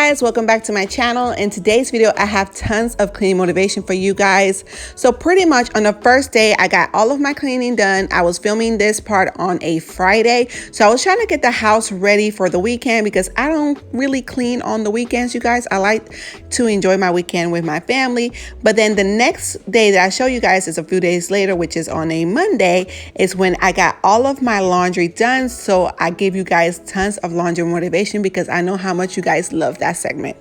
guys, welcome back to my channel. In today's video I have tons of cleaning motivation for you guys. So pretty much on the first day I got all of my cleaning done. I was filming this part on a Friday, so I was trying to get the house ready for the weekend because I don't really clean on the weekends, you guys. I like to enjoy my weekend with my family. But then the next day that I show you guys is a few days later, which is on a Monday, is when I got all of my laundry done. So I give you guys tons of laundry motivation because I know how much you guys love that segment.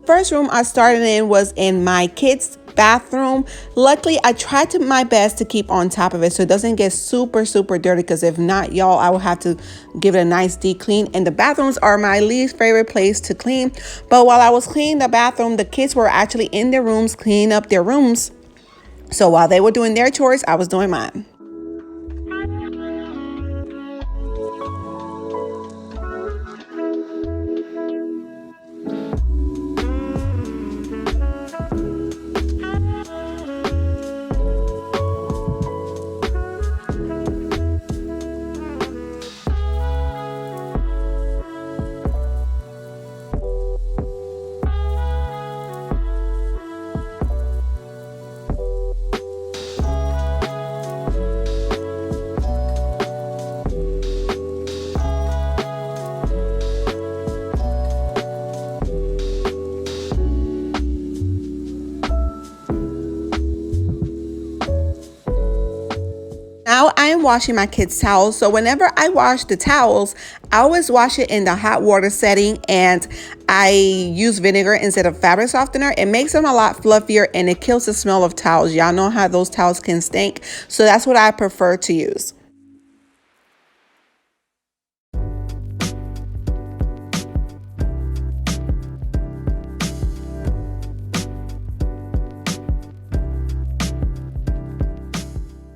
First room I started in was in my kids' bathroom. Luckily, I tried my best to keep on top of it so it doesn't get super dirty, because if not, y'all, I will have to give it a nice deep clean. And the bathrooms are my least favorite place to clean. But while I was cleaning the bathroom, the kids were actually in their rooms cleaning up their rooms. So while they were doing their chores, I was doing mine. Now I am washing my kids' towels. So whenever I wash the towels, I always wash it in the hot water setting, and I use vinegar instead of fabric softener. It makes them a lot fluffier and it kills the smell of towels. Y'all know how those towels can stink. So that's what I prefer to use.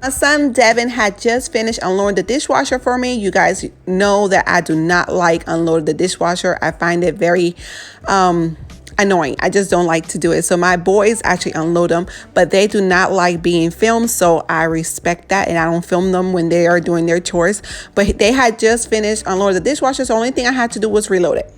My son Devin had just finished unloading the dishwasher for me. You guys know that I do not like unloading the dishwasher. I find it very annoying. I just don't like to do it. So my boys actually unload them, but they do not like being filmed. So I respect that, and I don't film them when they are doing their chores. But they had just finished unloading the dishwasher. So the only thing I had to do was reload it.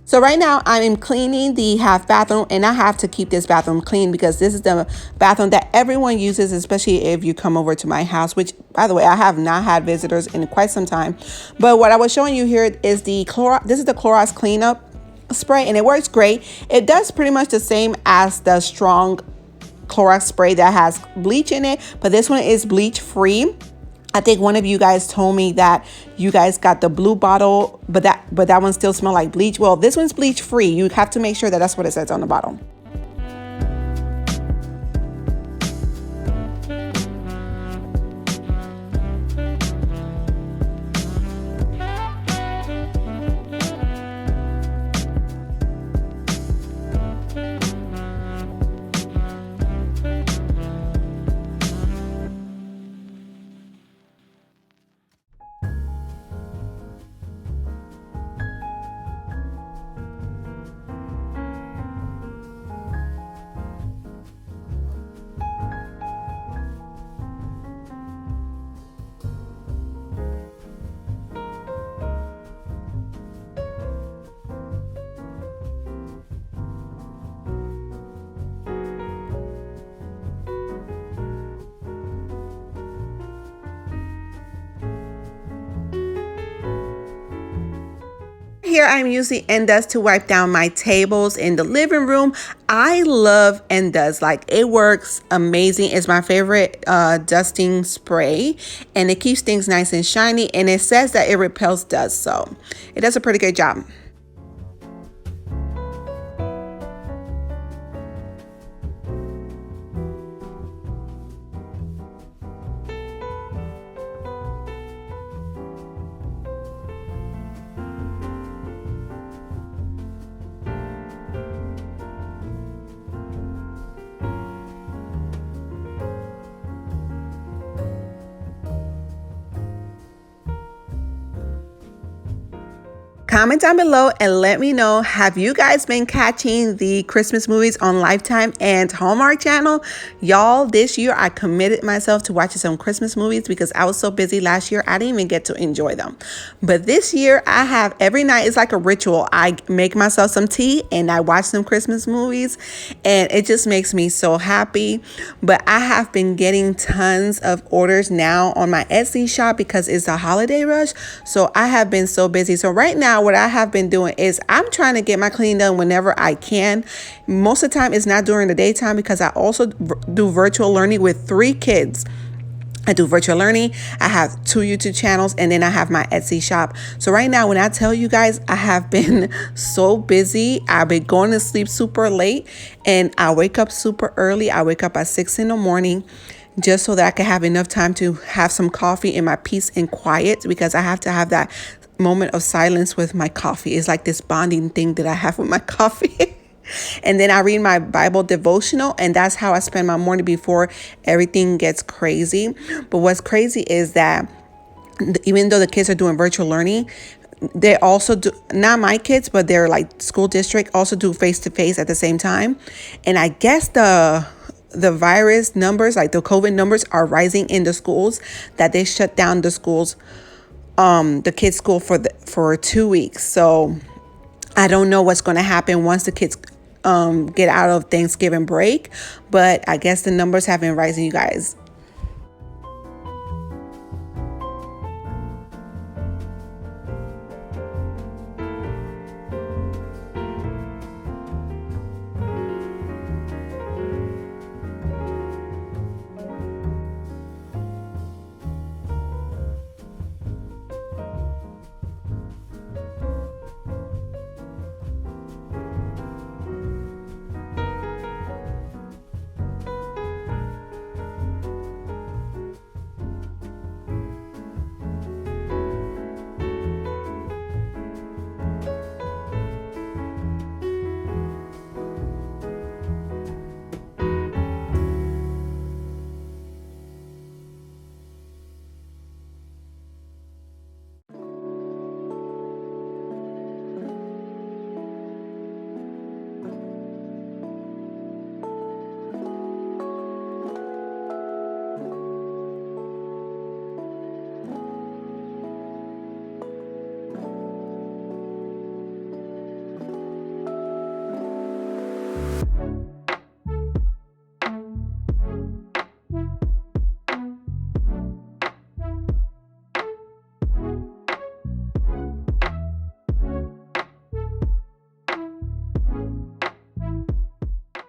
So right now I'm cleaning the half bathroom, and I have to keep this bathroom clean because this is the bathroom that everyone uses, especially if you come over to my house, which, by the way, I have not had visitors in quite some time. But what I was showing you here is the Clorox cleanup spray, and it works great. It does pretty much the same as the strong Clorox spray that has bleach in it, but this one is bleach free. I think one of you guys told me that you guys got the blue bottle, but that one still smells like bleach. Well, this one's bleach free. You have to make sure that that's what it says on the bottle. here, I'm using Endust to wipe down my tables in the living room. I love Endust. Like, it works amazing. It's my favorite dusting spray, and it keeps things nice and shiny, and it says that it repels dust, so it does a pretty good job. Comment down below and let me know, have you guys been catching the Christmas movies on Lifetime and Hallmark Channel? Y'all, this year I committed myself to watching some Christmas movies because I was so busy last year I didn't even get to enjoy them. But this year I have, every night it's like a ritual. I make myself some tea and I watch some Christmas movies, and it just makes me so happy. But I have been getting tons of orders now on my Etsy shop because it's a holiday rush. So I have been so busy. So right now, what I have been doing is I'm trying to get my cleaning done whenever I can. Most of the time it's not during the daytime because I also do virtual learning with 3 kids. I do virtual learning, I have 2 YouTube channels, and then I have my Etsy shop. So right now, when I tell you guys, I have been so busy. I've been going to sleep super late and I wake up super early. I wake up at 6 in the morning just so that I can have enough time to have some coffee in my peace and quiet, because I have to have that moment of silence with my coffee. It's like this bonding thing that I have with my coffee. And then I read my Bible devotional, and that's how I spend my morning before everything gets crazy. But what's crazy is that even though the kids are doing virtual learning, they also do, not my kids, but they're like school district, also do face-to-face at the same time. And I guess the virus numbers, like the COVID numbers, are rising in the schools, that they shut down the schools, the kids' school for 2 weeks. So I don't know what's going to happen once the kids get out of Thanksgiving break, but I guess the numbers have been rising, you guys.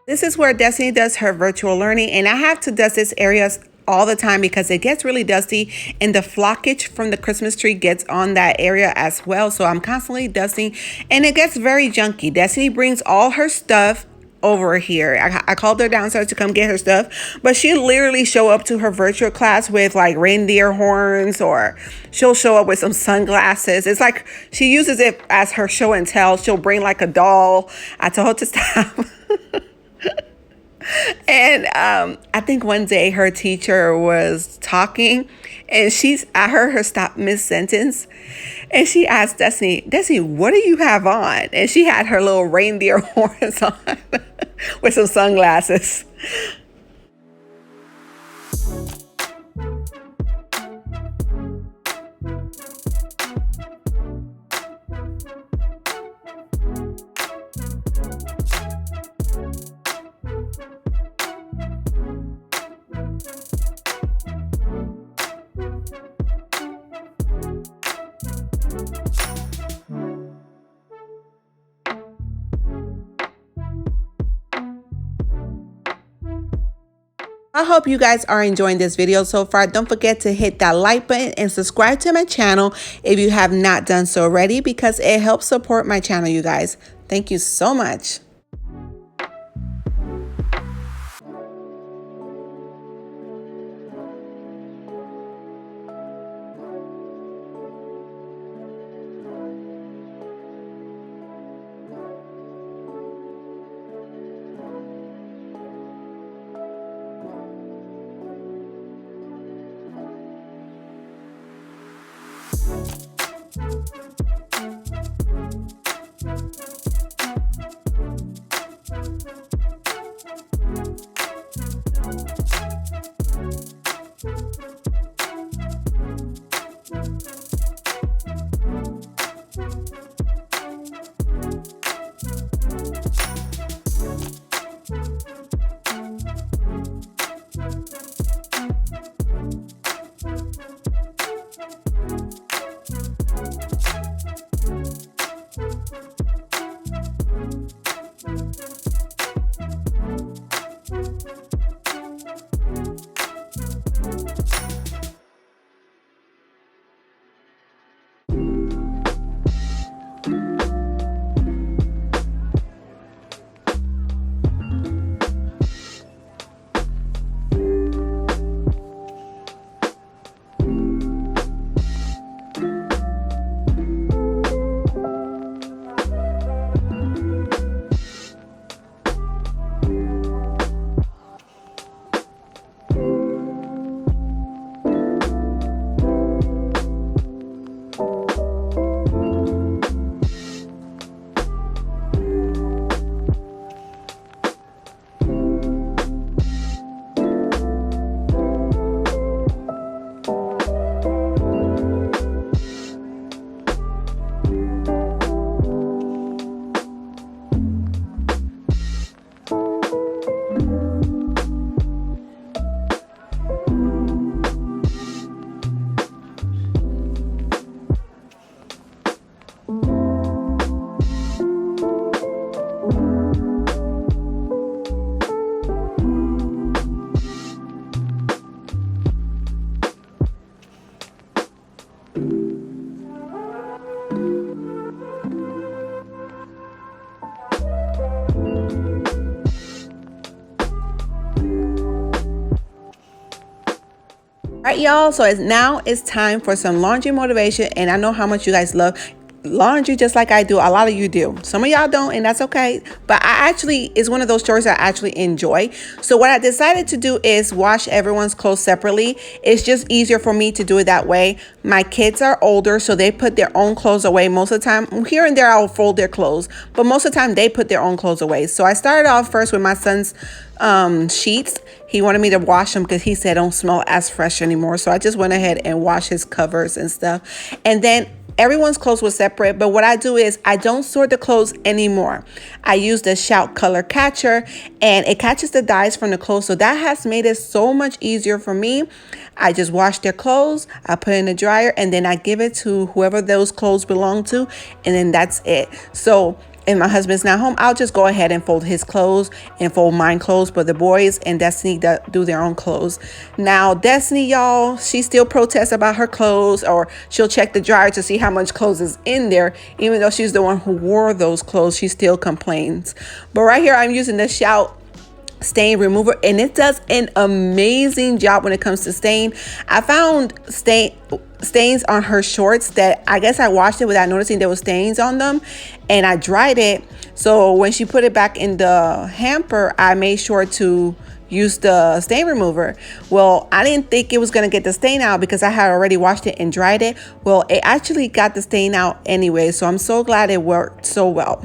This is where Destiny does her virtual learning, and I have to dust this area all the time because it gets really dusty, and the flockage from the Christmas tree gets on that area as well. So I'm constantly dusting, and it gets very junky. Destiny brings all her stuff over here. I called her downstairs to come get her stuff, but she literally show up to her virtual class with like reindeer horns, or she'll show up with some sunglasses. It's like she uses it as her show and tell. She'll bring like a doll. I told her to stop. And I think one day her teacher was talking, and I heard her stop mid-sentence, and she asked Destiny, what do you have on? And she had her little reindeer horns on with some sunglasses. I hope you guys are enjoying this video so far. Don't forget to hit that like button and subscribe to my channel if you have not done so already, because it helps support my channel, you guys. Thank you so much. All right, y'all, so now it's time for some laundry motivation, and I know how much you guys love laundry just like I do. A lot of you do. Some of y'all don't, and that's okay, but I actually, it's one of those chores I actually enjoy. So what I decided to do is wash everyone's clothes separately. It's just easier for me to do it that way. My kids are older, so they put their own clothes away most of the time. Here and there I'll fold their clothes, but most of the time they put their own clothes away. So I started off first with my son's sheets. He wanted me to wash them because he said don't smell as fresh anymore. So I just went ahead and washed his covers and stuff. And then everyone's clothes were separate, but what I do is I don't sort the clothes anymore. I use the Shout Color Catcher, and it catches the dyes from the clothes. So that has made it so much easier for me. I just wash their clothes, I put it in the dryer, and then I give it to whoever those clothes belong to, and then that's it. So and my husband's not home, I'll just go ahead and fold his clothes and fold mine clothes, but the boys and Destiny do their own clothes. Now, Destiny, y'all, she still protests about her clothes, or she'll check the dryer to see how much clothes is in there. Even though she's the one who wore those clothes, she still complains. But right here, I'm using the Shout stain remover, and it does an amazing job when it comes to stain. I found stains on her shorts that I guess I washed it without noticing there were stains on them, and I dried it. So when she put it back in the hamper, I made sure to use the stain remover. Well, I didn't think it was going to get the stain out because I had already washed it and dried it. Well, it actually got the stain out anyway, so I'm so glad it worked so well.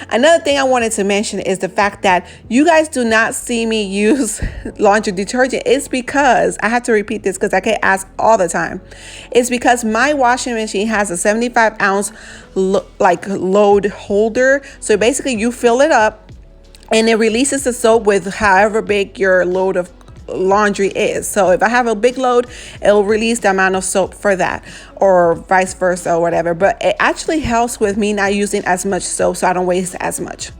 Another thing I wanted to mention is the fact that you guys do not see me use laundry detergent. It's because, I have to repeat this because I get asked all the time. It's because my washing machine has a 75-ounce load holder. So basically you fill it up, and it releases the soap with however big your load of laundry is. So if I have a big load, it'll release the amount of soap for that, or vice versa, or whatever. But it actually helps with me not using as much soap, so I don't waste as much.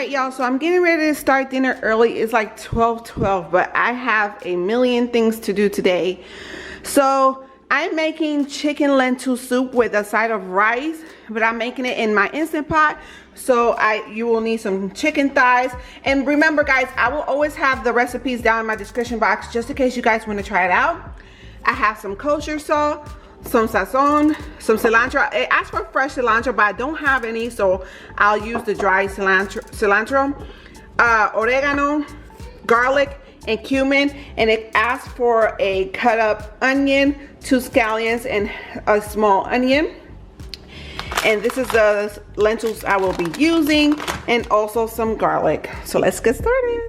right, y'all, so I'm getting ready to start dinner early. It's like 12:12, but I have a million things to do today. So I'm making chicken lentil soup with a side of rice, but I'm making it in my Instant Pot. So you will need some chicken thighs. And remember, guys, I will always have the recipes down in my description box just in case you guys want to try it out. I have some kosher salt, some sazon, some cilantro. It asks for fresh cilantro, but I don't have any, so I'll use the dry cilantro, oregano, garlic, and cumin. And it asks for a cut up onion, 2 scallions, and a small onion. And this is the lentils I will be using, and also some garlic. So let's get started.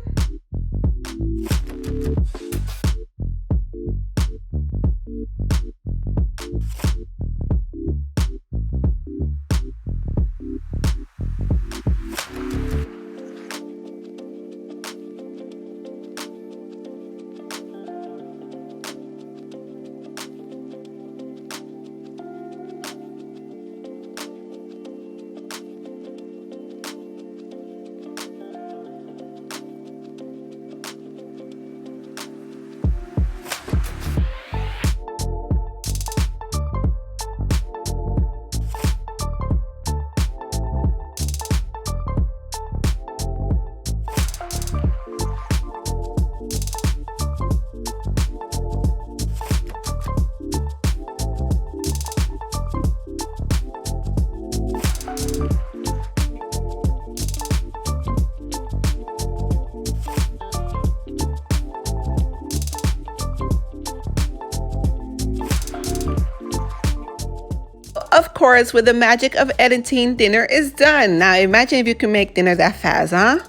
Of course, with the magic of editing, dinner is done. Now, imagine if you can make dinner that fast, huh?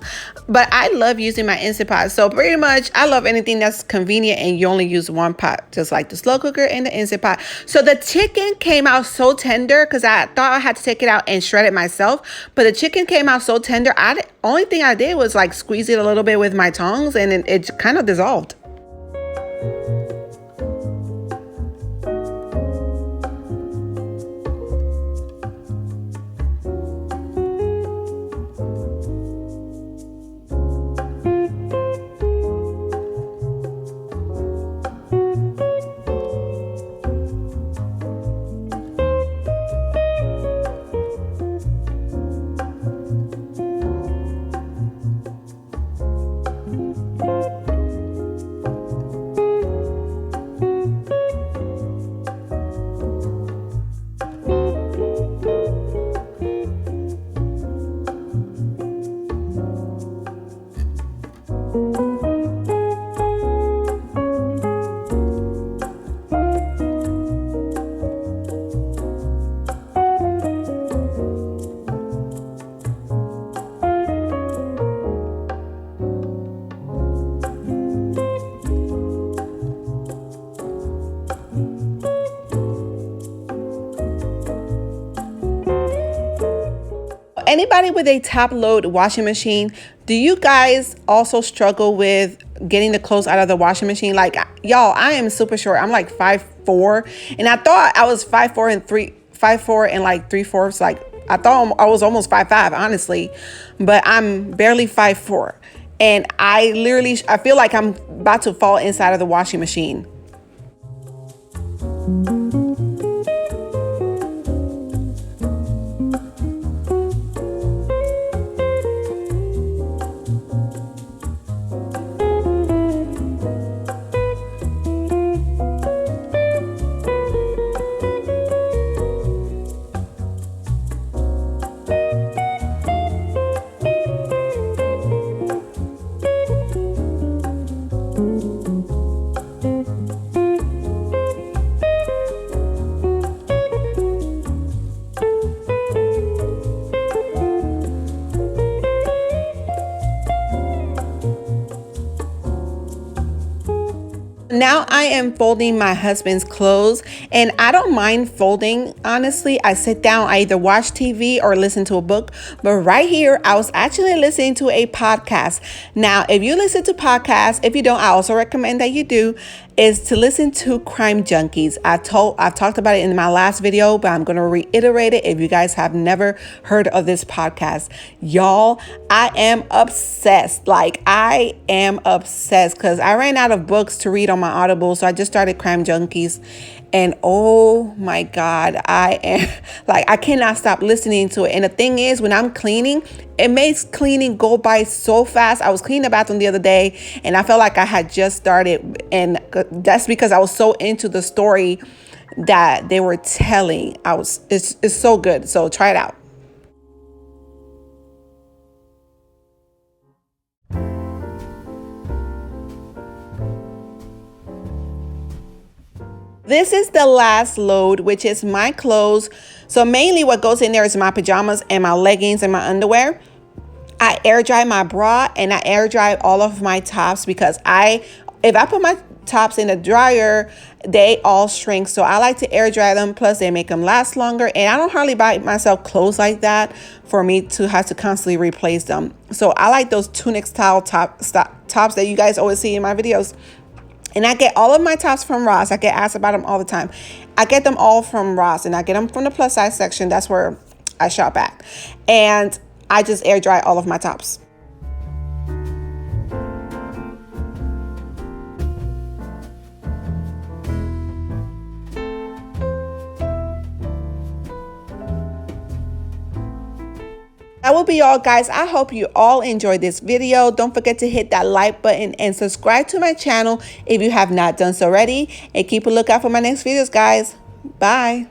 But I love using my Instant Pot. So pretty much, I love anything that's convenient and you only use one pot, just like the slow cooker and the Instant Pot. So the chicken came out so tender because I thought I had to take it out and shred it myself. But the chicken came out so tender. Only thing I did was like squeeze it a little bit with my tongs, and it kind of dissolved. Anybody with a top load washing machine, do you guys also struggle with getting the clothes out of the washing machine? Like, y'all, I am super short. I'm like 5'4", and I thought I was 5'4" and 3/4. Like, I thought I was almost 5'5", honestly, but I'm barely 5'4", and I feel like I'm about to fall inside of the washing machine. Now I am folding my husband's clothes, and I don't mind folding, honestly. I sit down, I either watch TV or listen to a book, but right here, I was actually listening to a podcast. Now, if you listen to podcasts, if you don't, I also recommend that you do. is to listen to Crime Junkies. I've talked about it in my last video, but I'm going to reiterate it if you guys have never heard of this podcast. Y'all, I am obsessed. Like, I am obsessed because I ran out of books to read on my Audible, so I just started Crime Junkies. And oh my God, I am like, I cannot stop listening to it. And the thing is, when I'm cleaning, it makes cleaning go by so fast. I was cleaning the bathroom the other day and I felt like I had just started. And that's because I was so into the story that they were telling. It's so good. So try it out. This is the last load, which is my clothes. So mainly what goes in there is my pajamas and my leggings and my underwear. I air dry my bra and I air dry all of my tops because if I put my tops in the dryer, they all shrink. So I like to air dry them. Plus they make them last longer. And I don't hardly buy myself clothes like that for me to have to constantly replace them. So I like those tunic style tops that you guys always see in my videos. And I get all of my tops from Ross. I get asked about them all the time. I get them all from Ross and I get them from the plus size section. That's where I shop at. And I just air dry all of my tops. That will be all, guys. I hope you all enjoyed this video. Don't forget to hit that like button and subscribe to my channel if you have not done so already. And keep a lookout for my next videos, guys. Bye.